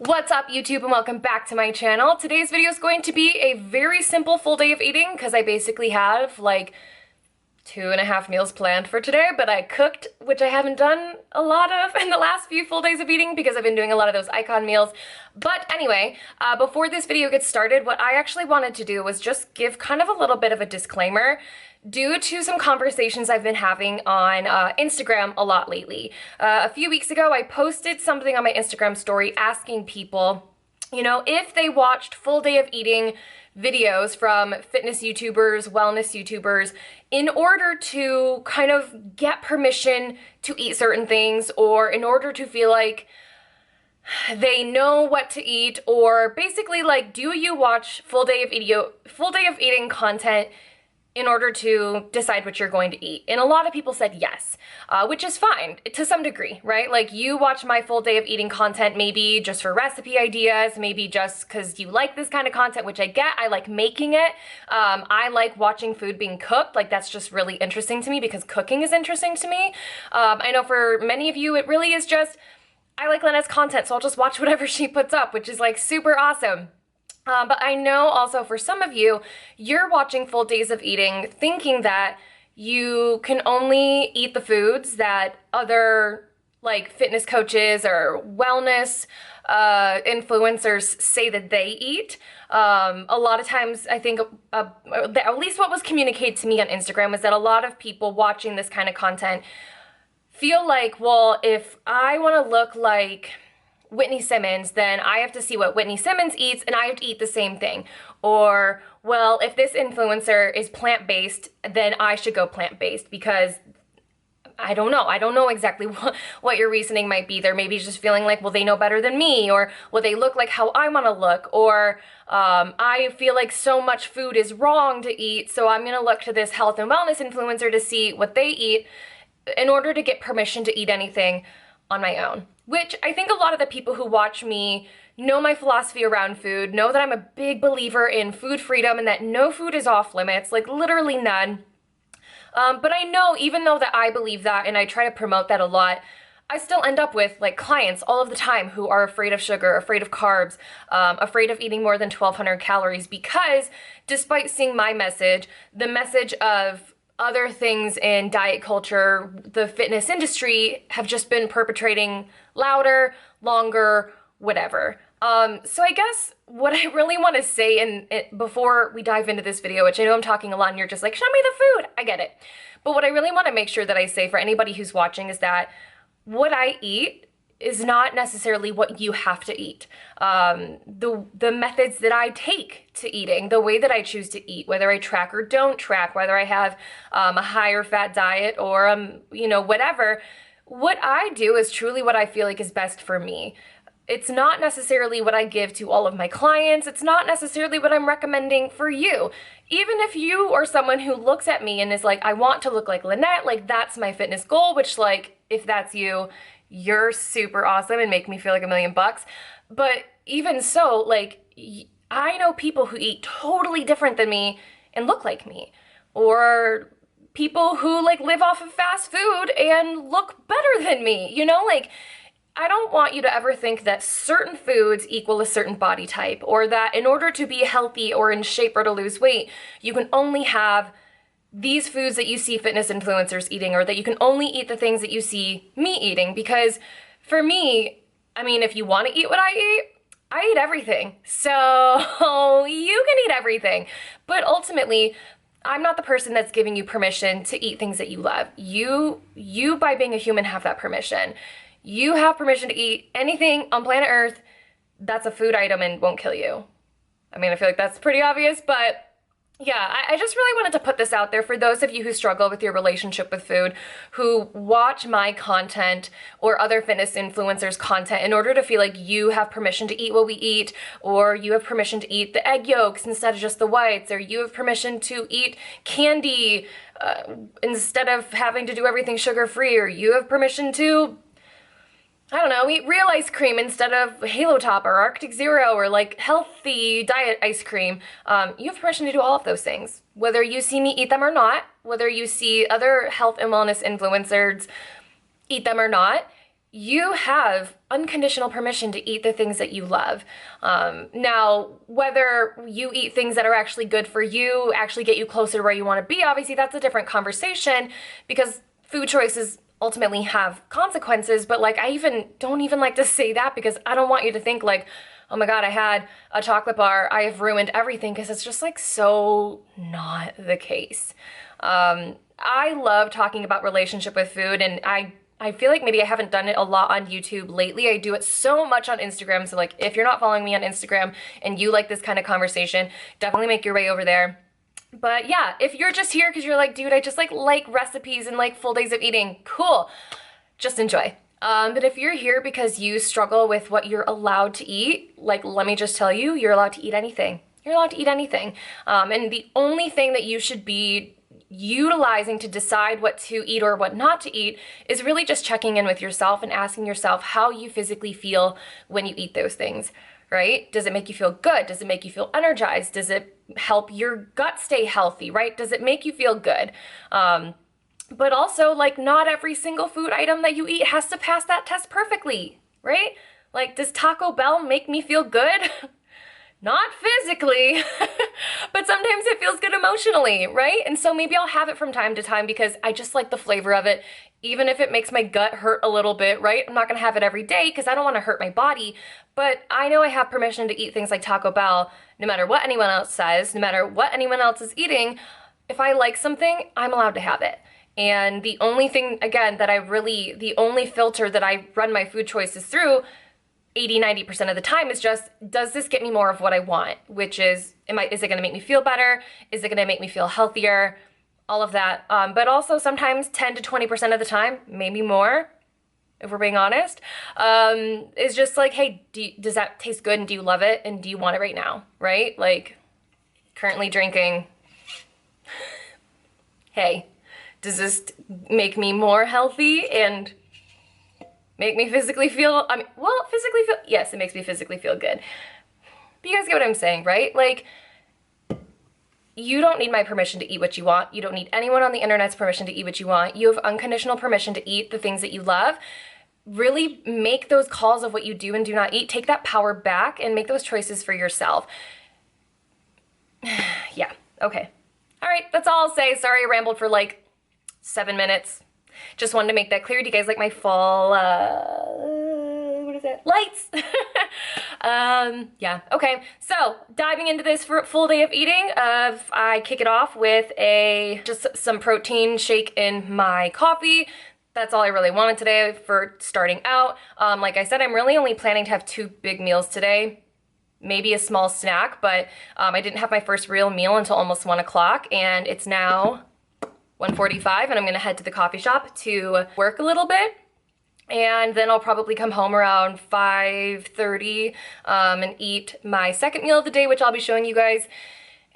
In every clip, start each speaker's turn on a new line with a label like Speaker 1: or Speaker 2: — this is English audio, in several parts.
Speaker 1: What's up, YouTube, and welcome back to my channel. Today's video is going to be a very simple full day of eating because I basically have like 2.5 meals planned for today, but I cooked, which I haven't done a lot of in the last few full days of eating because I've been doing a lot of those icon meals. But anyway, before this video gets started, what I actually wanted to do was just give kind of a little bit of a disclaimer due to some conversations I've been having on Instagram a lot lately. A few weeks ago, I posted something on my Instagram story asking people, if they watched full day of eating videos from fitness YouTubers, wellness YouTubers, in order to kind of get permission to eat certain things, or in order to feel like they know what to eat, or basically like, do you watch full day of eating content in order to decide what you're going to eat? And a lot of people said yes, which is fine to some degree, right? Like, you watch my full day of eating content maybe just for recipe ideas, maybe just because you like this kind of content, which I get. I like making it. I like watching food being cooked. Like, that's just really interesting to me because cooking is interesting to me. I know for many of you, it really is just, I like Lynette's content, so I'll just watch whatever she puts up, which is like super awesome. But I know also for some of you, you're watching full days of eating thinking that you can only eat the foods that other like fitness coaches or wellness influencers say that they eat. A lot of times I think, at least what was communicated to me on Instagram was that a lot of people watching this kind of content feel like, well, if I want to look like Whitney Simmons, then I have to see what Whitney Simmons eats and I have to eat the same thing. Or, well, if this influencer is plant-based, then I should go plant-based because I don't know. I don't know exactly what your reasoning might be. They're maybe just feeling like, well, they know better than me, or well, they look like how I want to look, or I feel like so much food is wrong to eat, so I'm going to look to this health and wellness influencer to see what they eat in order to get permission to eat anything on my own. Which I think a lot of the people who watch me know my philosophy around food, know that I'm a big believer in food freedom and that no food is off limits, like literally none. But I know even though that I believe that and I try to promote that a lot, I still end up with like clients all of the time who are afraid of sugar, afraid of carbs, afraid of eating more than 1,200 calories because despite seeing my message, the message of other things in diet culture, the fitness industry, have just been perpetrating louder, longer, whatever. So I guess what I really want to say before we dive into this video, which I know I'm talking a lot and you're just like, show me the food, I get it. But what I really want to make sure that I say for anybody who's watching is that what I eat is not necessarily what you have to eat. The methods that I take to eating, the way that I choose to eat, whether I track or don't track, whether I have a higher fat diet or, whatever, what I do is truly what I feel like is best for me. It's not necessarily what I give to all of my clients. It's not necessarily what I'm recommending for you. Even if you are someone who looks at me and is like, I want to look like Lynette, like that's my fitness goal, which like, if that's you, you're super awesome and make me feel like $1,000,000. But even so, like, I know people who eat totally different than me and look like me, or people who like live off of fast food and look better than me, like, I don't want you to ever think that certain foods equal a certain body type, or that in order to be healthy or in shape or to lose weight, you can only have these foods that you see fitness influencers eating, or that you can only eat the things that you see me eating. Because for me, I mean, if you want to eat what I eat everything. So you can eat everything. But ultimately, I'm not the person that's giving you permission to eat things that you love. You by being a human have that permission. You have permission to eat anything on planet Earth that's a food item and won't kill you. I mean, I feel like that's pretty obvious, but yeah, I just really wanted to put this out there for those of you who struggle with your relationship with food, who watch my content or other fitness influencers' content in order to feel like you have permission to eat what we eat, or you have permission to eat the egg yolks instead of just the whites, or you have permission to eat candy instead of having to do everything sugar-free, or you have permission to, I don't know, eat real ice cream instead of Halo Top or Arctic Zero or like healthy diet ice cream. You have permission to do all of those things. Whether you see me eat them or not, whether you see other health and wellness influencers eat them or not, you have unconditional permission to eat the things that you love. Now, whether you eat things that are actually good for you, actually get you closer to where you want to be, obviously that's a different conversation, because food choices ultimately have consequences. But like, don't even like to say that, because I don't want you to think like, oh my God, I had a chocolate bar, I have ruined everything, because it's just like so not the case. I love talking about relationship with food, and I feel like maybe I haven't done it a lot on YouTube lately. I do it so much on Instagram. So like, if you're not following me on Instagram and you like this kind of conversation, definitely make your way over there. But yeah, if you're just here because you're like, dude, I just like recipes and like full days of eating, cool, just enjoy. But if you're here because you struggle with what you're allowed to eat, like, let me just tell you, you're allowed to eat anything. You're allowed to eat anything. And the only thing that you should be utilizing to decide what to eat or what not to eat is really just checking in with yourself and asking yourself how you physically feel when you eat those things, right? Does it make you feel good? Does it make you feel energized? Does it help your gut stay healthy, right? Does it make you feel good? But also, like, not every single food item that you eat has to pass that test perfectly, right? Like, does Taco Bell make me feel good? Not physically, but sometimes it feels good emotionally, right? And so maybe I'll have it from time to time because I just like the flavor of it, even if it makes my gut hurt a little bit, right? I'm not gonna have it every day because I don't wanna hurt my body, but I know I have permission to eat things like Taco Bell, no matter what anyone else says, no matter what anyone else is eating. If I like something, I'm allowed to have it. And the only thing, again, the only filter that I run my food choices through 80-90% of the time is just, does this get me more of what I want? Which is, is it gonna make me feel better? Is it gonna make me feel healthier? All of that. But also sometimes 10 to 20% of the time, maybe more, if we're being honest, is just like, hey, does that taste good and do you love it? And do you want it right now, right? Like, currently drinking, hey, does this make me more healthy and make me physically feel, yes, it makes me physically feel good. But you guys get what I'm saying, right? Like, you don't need my permission to eat what you want. You don't need anyone on the internet's permission to eat what you want. You have unconditional permission to eat the things that you love. Really make those calls of what you do and do not eat. Take that power back and make those choices for yourself. Yeah, okay. All right, that's all I'll say. Sorry I rambled for like 7 minutes. Just wanted to make that clear. Do you guys like my fall, what is it? Lights! Yeah, okay. So, diving into this full day of eating, I kick it off with just some protein shake in my coffee. That's all I really wanted today for starting out. Like I said, I'm really only planning to have 2 big meals today. Maybe a small snack, but I didn't have my first real meal until almost 1 o'clock, and it's now 1:45, and I'm gonna head to the coffee shop to work a little bit, and then I'll probably come home around 5:30 and eat my second meal of the day, which I'll be showing you guys.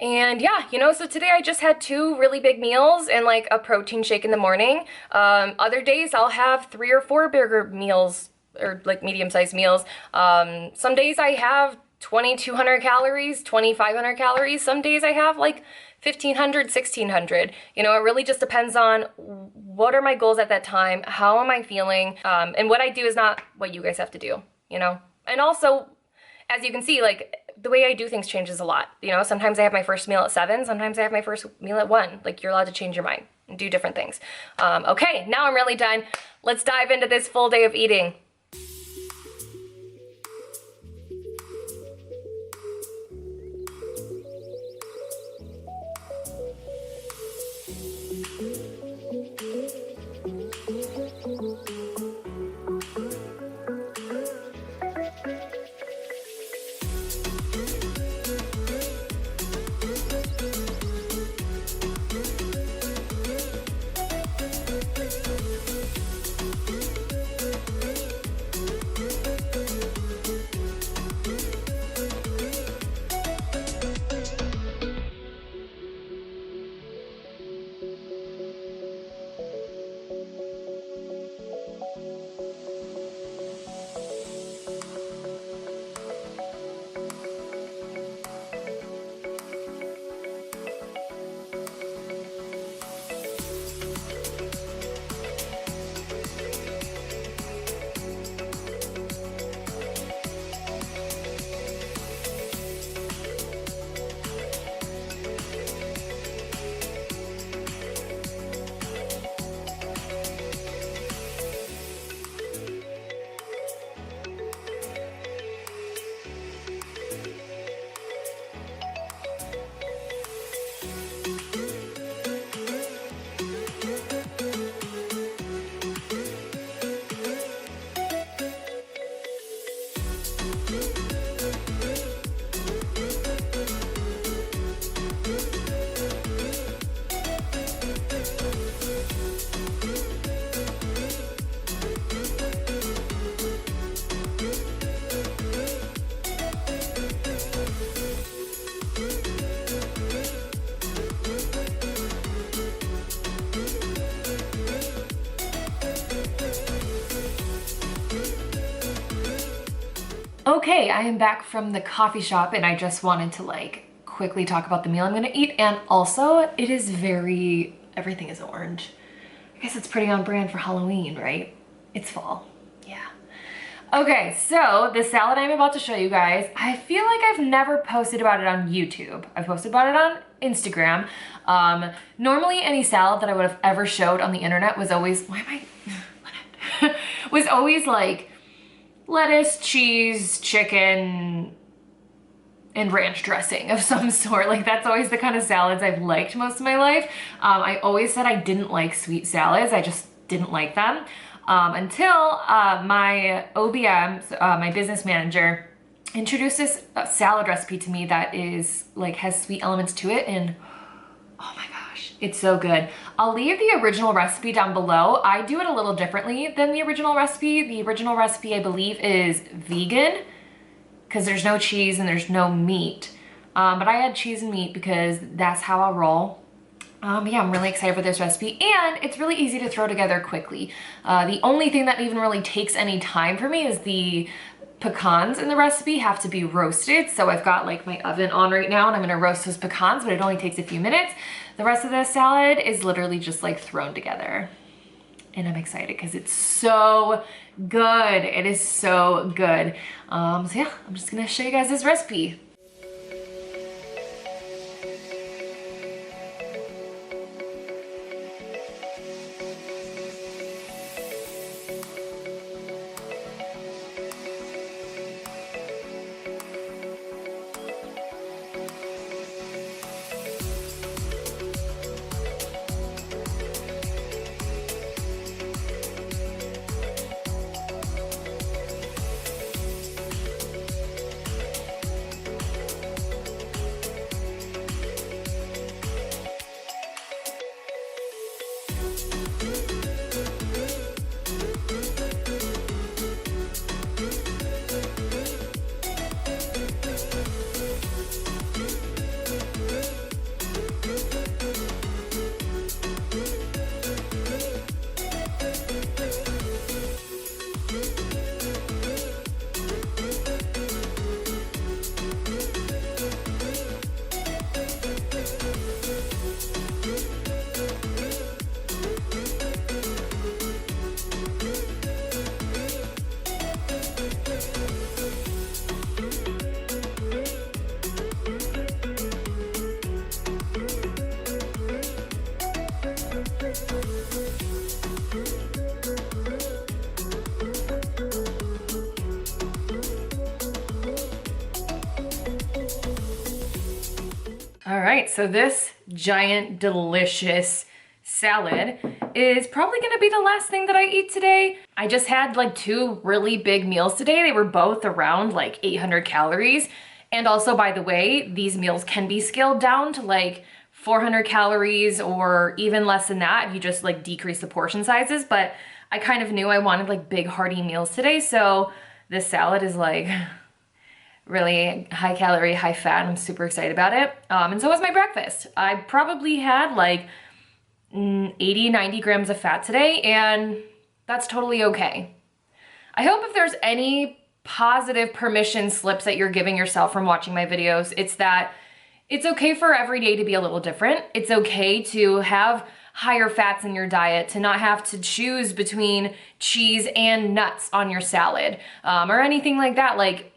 Speaker 1: And yeah, so today I just had 2 really big meals and like a protein shake in the morning. Other days I'll have 3 or 4 bigger meals, or like medium-sized meals. Some days I have 2,200 calories, 2,500 calories. Some days I have like 1,500, 1,600. It really just depends on what are my goals at that time, how am I feeling, and what I do is not what you guys have to do, And also, as you can see, like, the way I do things changes a lot. Sometimes I have my first meal at 7, sometimes I have my first meal at 1. Like, you're allowed to change your mind and do different things. Okay, now I'm really done. Let's dive into this full day of eating. Okay, I am back from the coffee shop and I just wanted to like quickly talk about the meal I'm gonna eat, and also it is everything is orange. I guess it's pretty on brand for Halloween, right? It's fall, yeah. Okay, so the salad I'm about to show you guys, I feel like I've never posted about it on YouTube. I've posted about it on Instagram. Normally any salad that I would have ever showed on the internet was always, was always like lettuce, cheese, chicken, and ranch dressing of some sort. Like that's always the kind of salads I've liked most of my life. I always said I didn't like sweet salads. I just didn't like them. Until my OBM, my business manager, introduced this salad recipe to me that is like has sweet elements to it, and oh my gosh, it's so good. I'll leave the original recipe down below. I do it a little differently than the original recipe. The original recipe, I believe, is vegan because there's no cheese and there's no meat. But I add cheese and meat because that's how I roll. Yeah, I'm really excited for this recipe, and it's really easy to throw together quickly. The only thing that even really takes any time for me is the pecans in the recipe have to be roasted. So I've got like my oven on right now and I'm gonna roast those pecans, but it only takes a few minutes. The rest of the salad is literally just like thrown together. And I'm excited because it's so good. It is so good. So yeah, I'm just gonna show you guys this recipe. All right, so this giant, delicious salad is probably gonna be the last thing that I eat today. I just had like 2 really big meals today. They were both around like 800 calories. And also, by the way, these meals can be scaled down to like 400 calories or even less than that if you just like decrease the portion sizes. But I kind of knew I wanted like big hearty meals today. So this salad is like really high calorie, high fat. I'm super excited about it. And so was my breakfast. I probably had like 80, 90 grams of fat today, and that's totally okay. I hope if there's any positive permission slips that you're giving yourself from watching my videos, it's that it's okay for every day to be a little different. It's okay to have higher fats in your diet, to not have to choose between cheese and nuts on your salad, or anything like that. Like,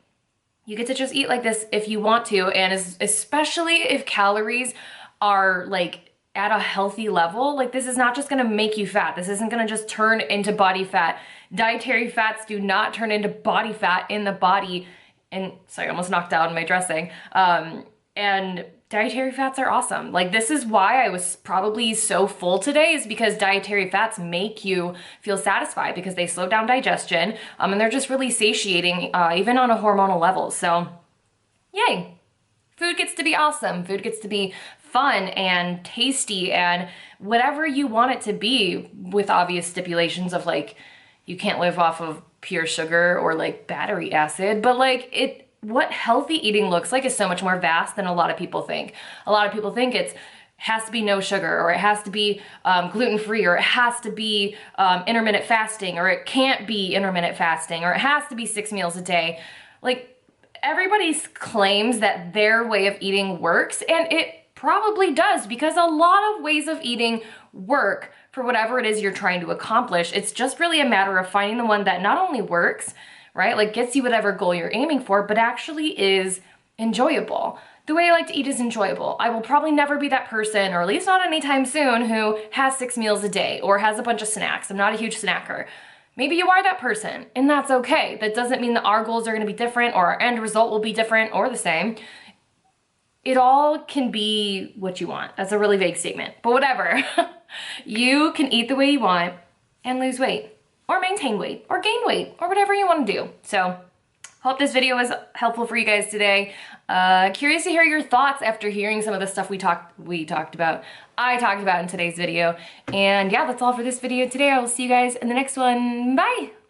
Speaker 1: you get to just eat like this if you want to, and especially if calories are like at a healthy level. Like, this is not just gonna make you fat. This isn't gonna just turn into body fat. Dietary fats do not turn into body fat in the body. And sorry, I almost knocked out my dressing. And dietary fats are awesome. Like, this is why I was probably so full today, is because dietary fats make you feel satisfied because they slow down digestion, and they're just really satiating, even on a hormonal level. So yay, food gets to be awesome. Food gets to be fun and tasty and whatever you want it to be, with obvious stipulations of like, you can't live off of pure sugar or like battery acid, but like what healthy eating looks like is so much more vast than a lot of people think. A lot of people think it has to be no sugar, or it has to be gluten-free, or it has to be intermittent fasting, or it can't be intermittent fasting, or it has to be 6 meals a day. Like, everybody claims that their way of eating works, and it probably does, because a lot of ways of eating work for whatever it is you're trying to accomplish. It's just really a matter of finding the one that not only works, right, like gets you whatever goal you're aiming for, but actually is enjoyable. The way I like to eat is enjoyable. I will probably never be that person, or at least not anytime soon, who has 6 meals a day or has a bunch of snacks. I'm not a huge snacker. Maybe you are that person, and that's okay. That doesn't mean that our goals are gonna be different or our end result will be different or the same. It all can be what you want. That's a really vague statement, but whatever. You can eat the way you want and lose weight, or maintain weight, or gain weight, or whatever you want to do. So, hope this video was helpful for you guys today. Curious to hear your thoughts after hearing some of the stuff I talked about in today's video. And yeah, that's all for this video today. I will see you guys in the next one. Bye!